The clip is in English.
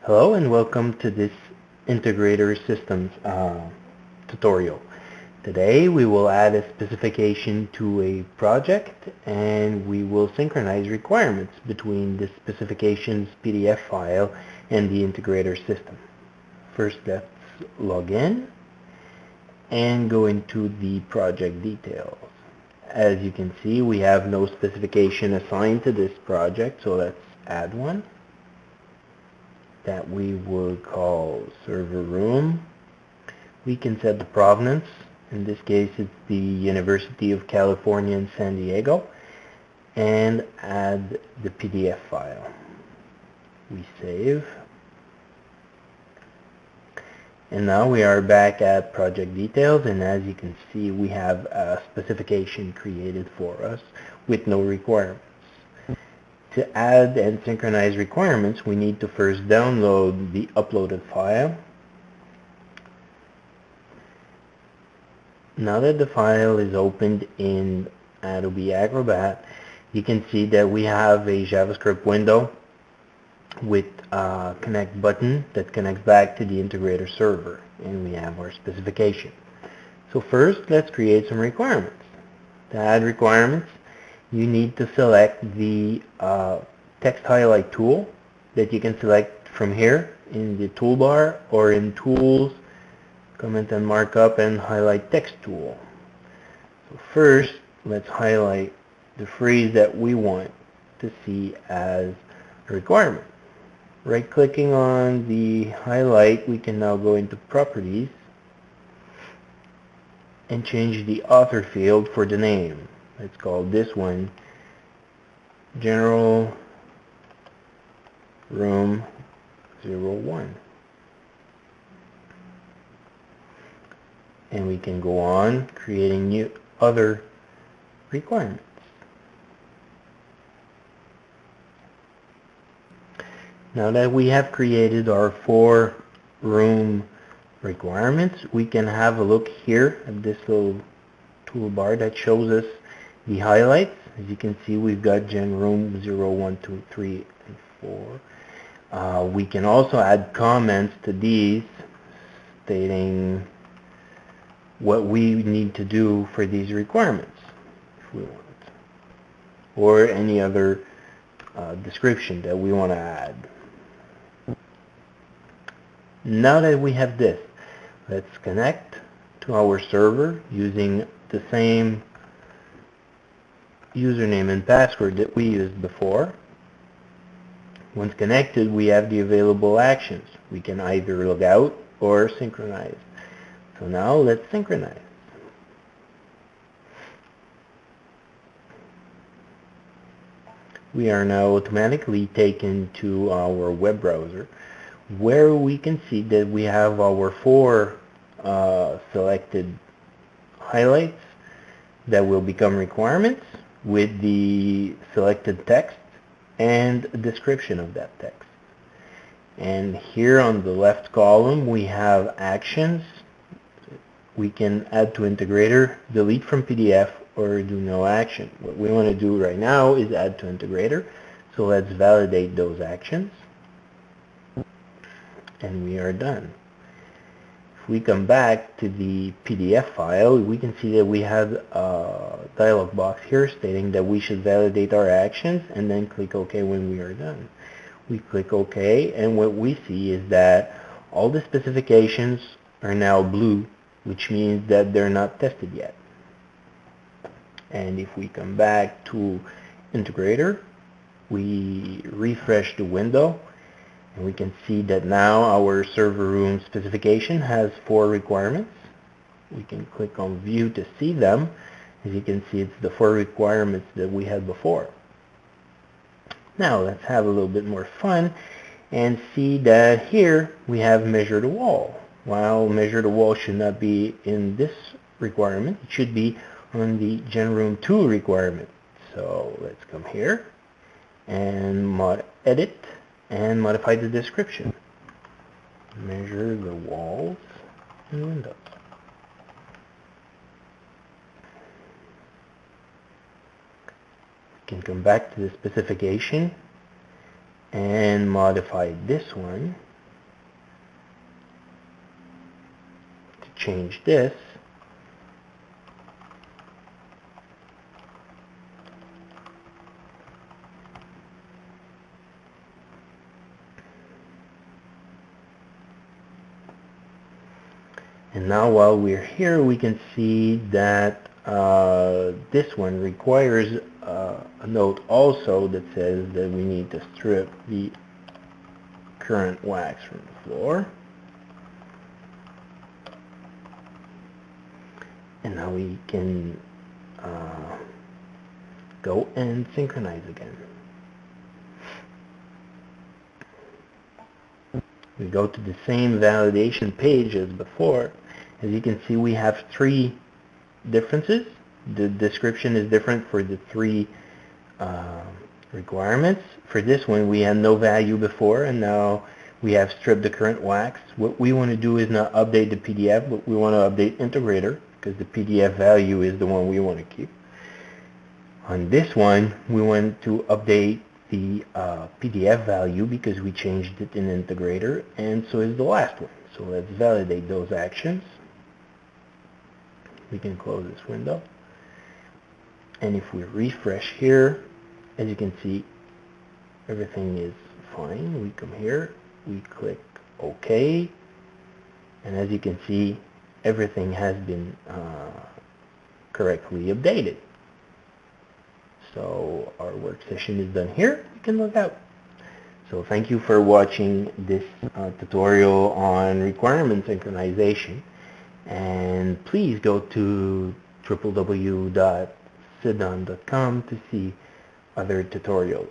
Hello and welcome to this Integrator Systems tutorial. Today we will add a specification to a project and we will synchronize requirements between the specification's PDF file and the Integrator system. First, let's log in and go into the project details. As you can see, we have no specification assigned to this project, so let's add one that we will call server room. We can set the provenance. In this case, it's the University of California in San Diego, and add the PDF file. We save. And now we are back at project details, and as you can see, we have a specification created for us with no requirements. To add and synchronize requirements, we need to first download the uploaded file. Now that the file is opened in Adobe Acrobat, you can see that we have a JavaScript window with a connect button that connects back to the Integrator server, and we have our specification. So first, let's create some requirements. To add requirements, you need to select the text highlight tool that you can select from here in the toolbar, or in Tools, Comment and Markup, and Highlight Text tool. So first, let's highlight the phrase that we want to see as a requirement. Right-clicking on the highlight, we can now go into Properties and change the author field for the name. Let's call this one General Room 01. And we can go on creating new other requirements. Now that we have created our 4 room requirements, we can have a look here at this little toolbar that shows us the highlights. As you can see, we've got Gen Room 0, 1, 2, 3, and 4. We can also add comments to these stating what we need to do for these requirements if we want, or any other description that we want to add. Now that we have this, let's connect to our server using the same username and password that we used before. Once connected, we have the available actions. We can either log out or synchronize. So now let's synchronize. We are now automatically taken to our web browser, where we can see that we have our 4 selected highlights that will become requirements with the selected text and a description of that text. And here on the left column we have actions. We can add to Integrator, delete from PDF, or do no action. What we want to do right now is add to Integrator, so let's validate those actions. And we are done. If we come back to the PDF file, we can see that we have a dialog box here stating that we should validate our actions and then click OK when we are done. We click OK, and what we see is that all the specifications are now blue, which means that they're not tested yet. And if we come back to Integrator, we refresh the window, and we can see that now our server room specification has 4 requirements. We can click on View to see them. As you can see, it's the 4 requirements that we had before. Now let's have a little bit more fun and see that here we have Measure the Wall. While Measure the Wall should not be in this requirement, it should be on the Gen Room 2 requirement. So let's come here and edit and modify the description. Measure the walls and windows. We can come back to the specification and modify this one change this. And now while we're here, we can see that this one requires a note also that says that we need to strip the current wax from the floor. And now we can go and synchronize again. We go to the same validation page as before. As you can see, we have three differences. The description is different for the three requirements. For this one, we had no value before, and now we have stripped the current wax. What we want to do is not update the PDF, but we want to update Integrator, because the PDF value is the one we want to keep. On this one, we want to update the PDF value because we changed it in Integrator, and so is the last one. So let's validate those actions. We can close this window. And if we refresh here, as you can see, everything is fine. We come here, we click OK, and as you can see, everything has been correctly updated. So our work session is done here. You can log out. So thank you for watching this tutorial on requirement synchronization. And please go to www.sidon.com to see other tutorials.